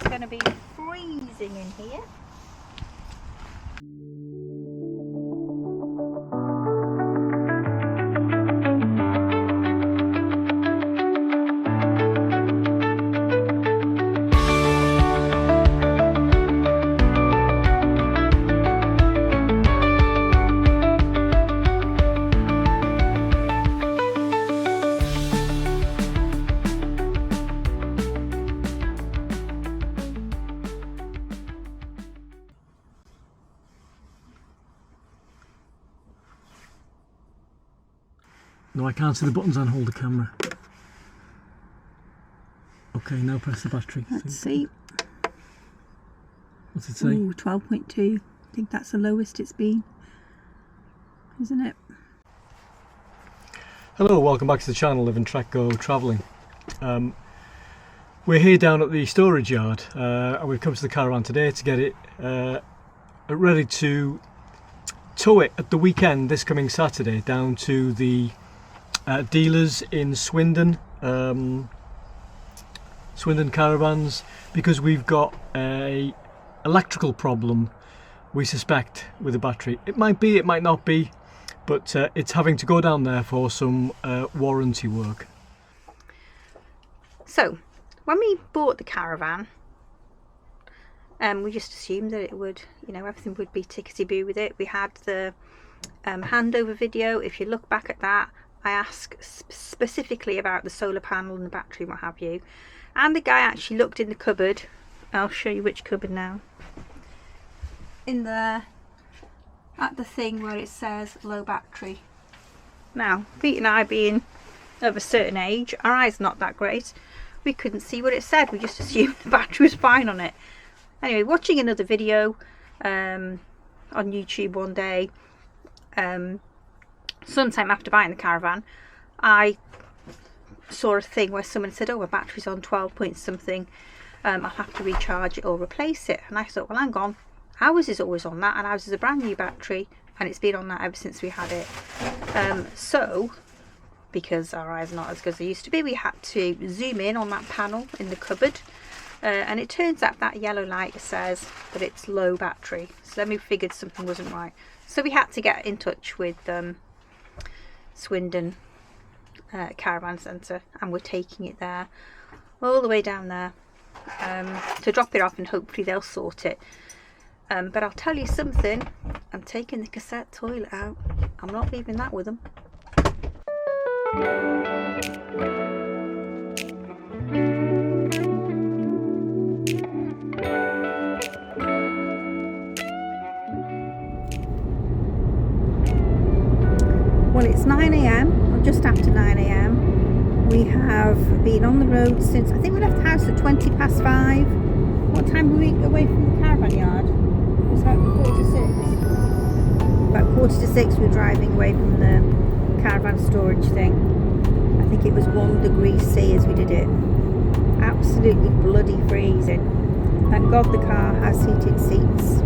it's going to be freezing in here. No, I can't see the buttons on hold the camera. Okay, now press the battery. Let's see. What's it say? Ooh, 12.2. I think that's the lowest it's been, isn't it? Hello, welcome back to the channel, Live and Trek Go Travelling. We're here down at the storage yard and we've come to the caravan today to get it ready to tow it at the weekend, this coming Saturday, down to the dealers in Swindon, Swindon Caravans, because we've got a electrical problem, we suspect, with the battery. It might be, it might not be, but it's having to go down there for some warranty work. So, when we bought the Caravan, we just assumed that it would, you know, everything would be tickety-boo with it. We had the handover video. If you look back at that, I asked specifically about the solar panel and the battery and what have you. And the guy actually looked in the cupboard. I'll show you which cupboard now. In there, at the thing where it says low battery. Now, Pete and I, being of a certain age, our eyes are not that great. We couldn't see what it said. We just assumed the battery was fine on it. Anyway, watching another video on YouTube one day, sometime after buying the Caravan, I saw a thing where someone said, oh, my battery's on 12 point something, I'll have to recharge it or replace it. And I thought, well, hang on, ours is always on that, and ours is a brand new battery and it's been on that ever since we had it. So because our eyes are not as good as they used to be, we had to zoom in on that panel in the cupboard, and it turns out that yellow light says that it's low battery. So then we figured something wasn't right, so we had to get in touch with Swindon Caravan Centre, and we're taking it there, all the way down there, to drop it off, and hopefully they'll sort it. But I'll tell you something, I'm taking the cassette toilet out. I'm not leaving that with them. Well, it's 9 AM, or just after 9 AM. We have been on the road since, I think we left the house at 20 past 5. What time were we away from the caravan yard? It was about 4:45. About 4:45 we were driving away from the caravan storage thing. I think it was 1 degree C as we did it. Absolutely bloody freezing. Thank God the car has heated seats.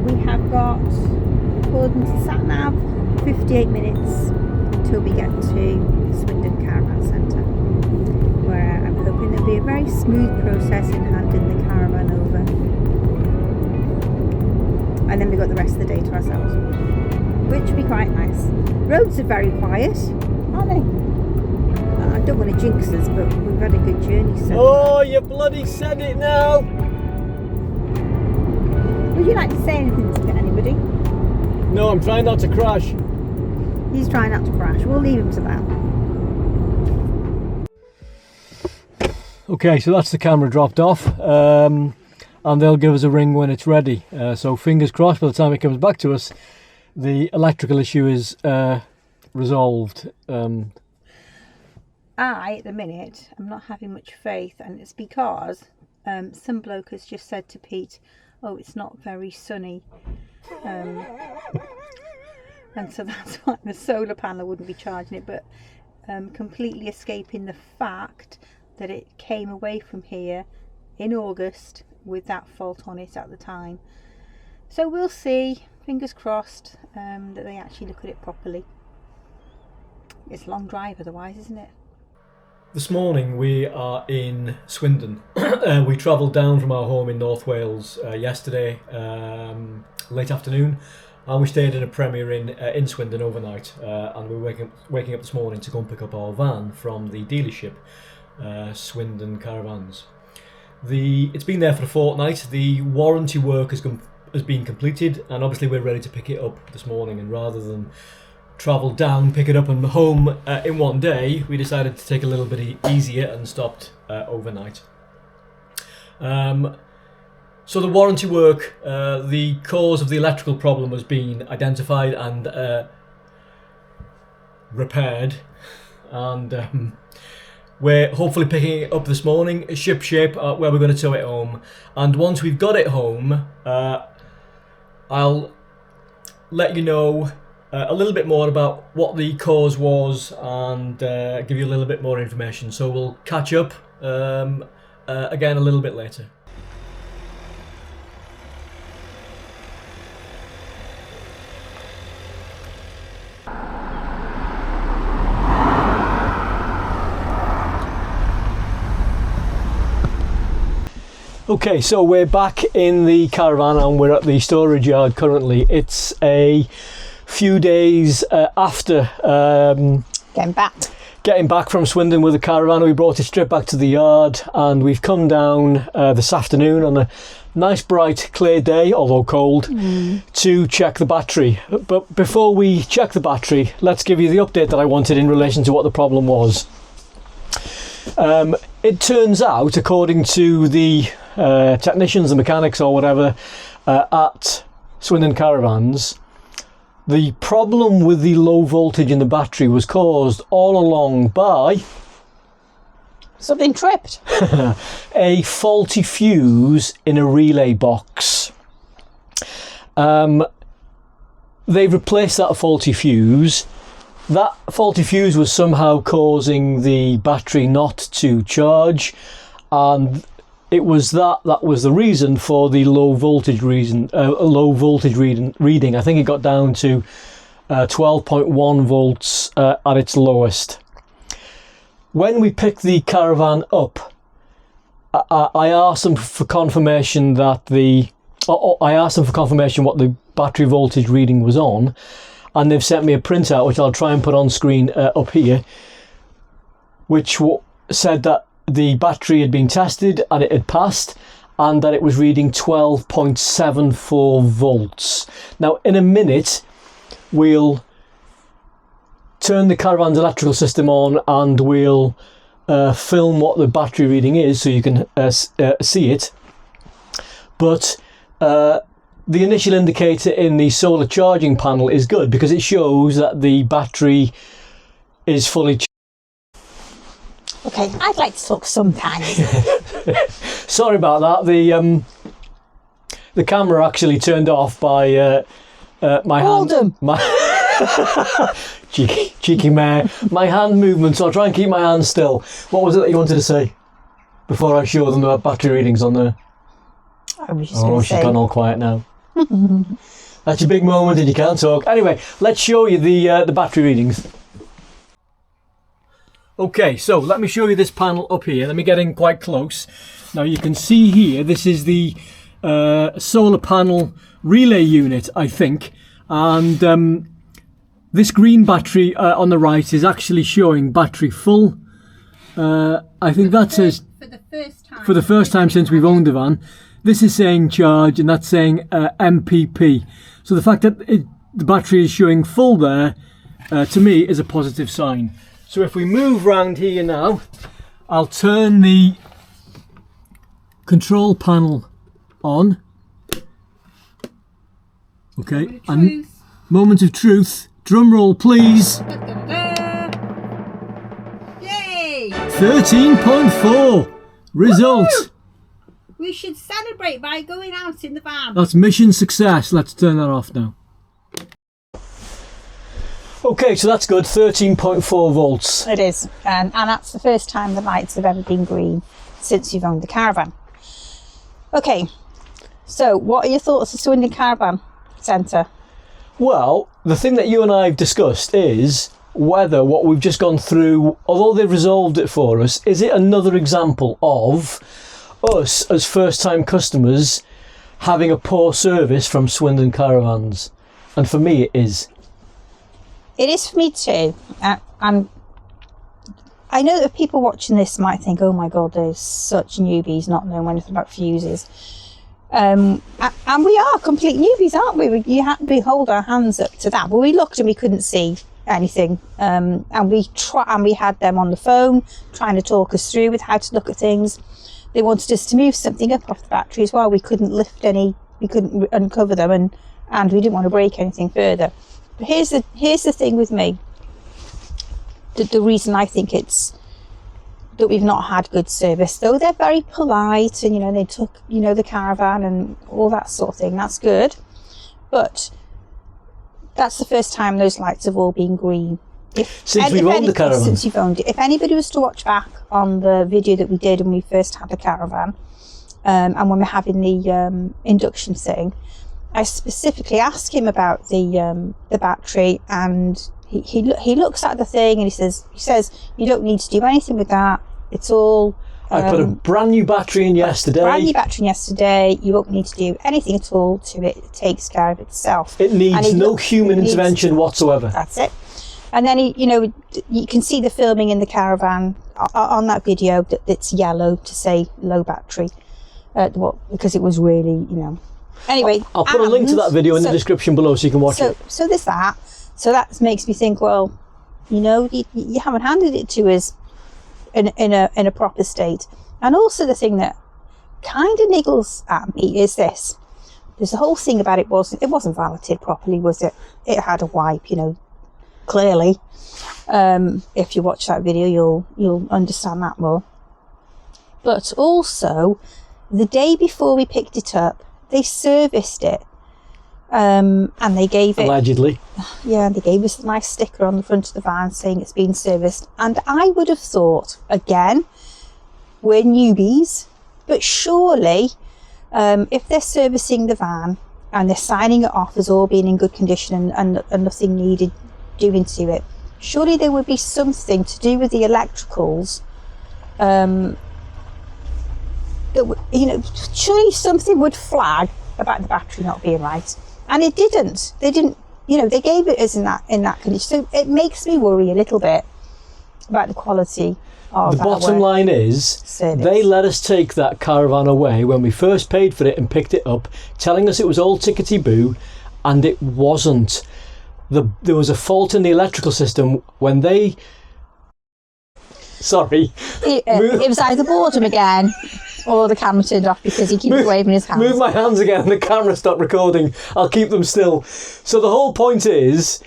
We have got, according to SatNav, 58 minutes until we get to Swindon Caravan Centre, where I'm hoping there'll be a very smooth process in handing the caravan over, and then we've got the rest of the day to ourselves, which will be quite nice. Roads are very quiet, aren't they? I don't want to jinx us, but we've had a good journey so Oh, you bloody said it now! Would you like to say anything to anybody? No, I'm trying not to crash. He's trying not to crash. We'll leave him to that. Okay, so that's the camera dropped off, and they'll give us a ring when it's ready. So fingers crossed, by the time it comes back to us, the electrical issue is resolved. I, at the minute, am not having much faith, and it's because some bloke has just said to Pete, oh, it's not very sunny. And so that's why the solar panel wouldn't be charging it, but completely escaping the fact that it came away from here in August with that fault on it at the time. So we'll see, fingers crossed, that they actually look at it properly. It's a long drive otherwise, isn't it? This morning we are in Swindon. We travelled down from our home in North Wales yesterday, late afternoon, and we stayed in a Premier in Swindon overnight. And we were waking up this morning to go and pick up our van from the dealership, Swindon Caravans. It's been there for a fortnight. The warranty work has been completed, and obviously we're ready to pick it up this morning. And rather than travel down, pick it up and home in one day, we decided to take a little bit easier and stopped overnight. So the warranty work, the cause of the electrical problem has been identified and repaired, and we're hopefully picking it up this morning, ship shape, where we're going to tow it home. And once we've got it home, I'll let you know a little bit more about what the cause was and give you a little bit more information. So we'll catch up again a little bit later. Okay, so we're back in the caravan and we're at the storage yard currently. It's a few days after getting back from Swindon with the caravan. We brought it straight back to the yard, and we've come down this afternoon on a nice bright clear day, although cold, to check the battery. But before we check the battery, let's give you the update that I wanted in relation to what the problem was. It turns out, according to the technicians, the mechanics or whatever at Swindon Caravans, the problem with the low voltage in the battery was caused all along by something tripped. A faulty fuse in a relay box. They've replaced that faulty fuse. That faulty fuse was somehow causing the battery not to charge, and it was that was the reason for the low voltage reading. I think it got down to 12.1 volts at its lowest. When we picked the caravan up, I asked them for confirmation what the battery voltage reading was on, and they've sent me a printout which I'll try and put on screen up here, which said that the battery had been tested and it had passed, and that it was reading 12.74 volts. Now in a minute we'll turn the caravan's electrical system on and we'll film what the battery reading is so you can see it. But the initial indicator in the solar charging panel is good because it shows that the battery is fully charged. Okay, I'd like to talk sometimes. Sorry about that. The camera actually turned off by my hand. My cheeky mare. My hand movement. So I'll try and keep my hand still. What was it that you wanted to say before I show them the battery readings on there? I was just going to say. She's gone all quiet now. That's your big moment and you can't talk. Anyway, let's show you the battery readings. Okay, so let me show you this panel up here. Let me get in quite close. Now you can see here, this is the solar panel relay unit, I think. And this green battery on the right is actually showing battery full. I think that says for the first time since we've owned the van. This is saying charge and that's saying MPP. So the fact that the battery is showing full there, to me, is a positive sign. So if we move round here now, I'll turn the control panel on. Okay, and moment of truth. Drum roll, please. Yay! 13.4 result. Woo! We should celebrate by going out in the van. That's mission success. Let's turn that off now. Okay, so that's good, 13.4 volts. It is, and that's the first time the lights have ever been green since you've owned the caravan. Okay, so what are your thoughts of Swindon Caravan Centre? Well, the thing that you and I have discussed is whether what we've just gone through, although they've resolved it for us, is it another example of us as first-time customers having a poor service from Swindon Caravans? And for me, it is. It is for me too. And I know that people watching this might think, oh my God, there's such newbies not knowing anything about fuses. And we are complete newbies, aren't we? We hold our hands up to that. But we looked and we couldn't see anything. And we had them on the phone trying to talk us through with how to look at things. They wanted us to move something up off the battery as well. We couldn't lift any, we couldn't uncover them, and we didn't want to break anything further. But here's the thing with me. The reason I think it's that we've not had good service, though they're very polite and, you know, they took, you know, the Caravan and all that sort of thing, that's good. But that's the first time those lights have all been green. Since we've owned the Caravan? Since you've owned it. If anybody was to watch back on the video that we did when we first had the Caravan, and when we're having the induction thing, I specifically asked him about the battery, and he looks at the thing and he says you don't need to do anything with that. It's all. I put a brand new battery in yesterday. You won't need to do anything at all to it. It takes care of itself. It needs no human intervention whatsoever. That's it. And then you can see the filming in the Caravan on that video that's yellow to say low battery, because it was really, you know. Anyway, I'll put a link to that video in the description below so you can watch it. So there's that. So that makes me think, well, you know, you haven't handed it to us in a proper state. And also the thing that kind of niggles at me is this. There's the whole thing about it wasn't valeted properly, was it? It had a wipe, you know, clearly. If you watch that video, you'll understand that more. But also, the day before we picked it up, they serviced it. And they gave it, allegedly, yeah, they gave us a nice sticker on the front of the van saying it's been serviced. And I would have thought, again, we're newbies, but surely if they're servicing the van and they're signing it off as all being in good condition and nothing needed doing to it, surely there would be something to do with the electricals, surely something would flag about the battery not being right. And it didn't. They didn't, they gave it as in that condition. So it makes me worry a little bit about the quality of the bottom line is service. They let us take that Caravan away when we first paid for it and picked it up, telling us it was all tickety-boo, and it wasn't. There was a fault in the electrical system when they... Sorry. It was either boredom again, or the camera turned off because he keeps waving his hands. Move my hands again and the camera stopped recording. I'll keep them still. So the whole point is,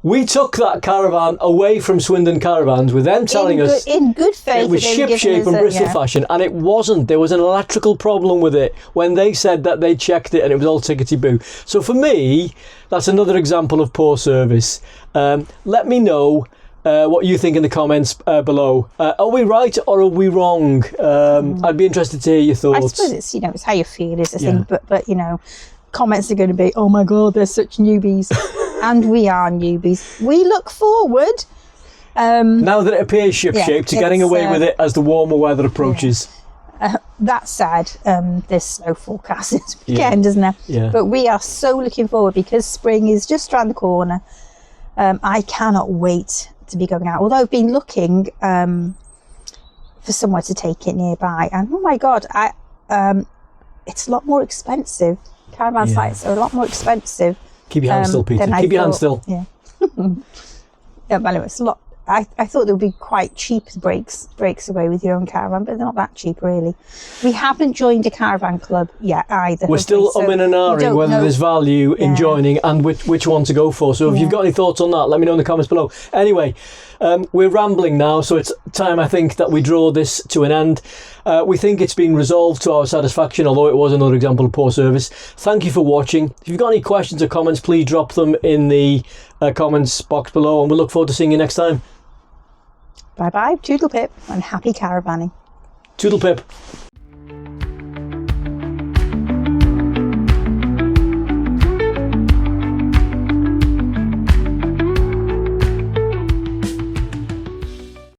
we took that Caravan away from Swindon Caravans with them telling us in good faith it was ship-shape and bristle fashion, and it wasn't. There was an electrical problem with it when they said that they checked it and it was all tickety-boo. So for me, that's another example of poor service. Let me know what you think in the comments below. Are we right or are we wrong? I'd be interested to hear your thoughts. I suppose it's it's how you feel is the thing, but comments are going to be, oh my God, they're such newbies. And we are newbies. We look forward, now that it appears ship-shaped, to getting away with it as the warmer weather approaches. That said, there's snow forecast this weekend, isn't there? Yeah. But we are so looking forward because spring is just around the corner. I cannot wait to be going out, although I've been looking for somewhere to take it nearby, and oh my God, it's a lot more expensive. Caravan sites are a lot more expensive. Keep your hands still, Peter. Keep your hands still. Yeah. But anyway, it's a lot. I thought they would be quite cheap breaks away with your own Caravan, but they're not that cheap really. We haven't joined a Caravan club yet either. We're still umming and ahhing whether there's value in joining and which one to go for. So if you've got any thoughts on that, let me know in the comments below. Anyway, we're rambling now, so it's time, I think, that we draw this to an end. We think it's been resolved to our satisfaction, although it was another example of poor service. Thank you for watching. If you've got any questions or comments, please drop them in the comments box below, and we'll look forward to seeing you next time. Bye bye, toodle pip, and happy caravanning. Toodle pip.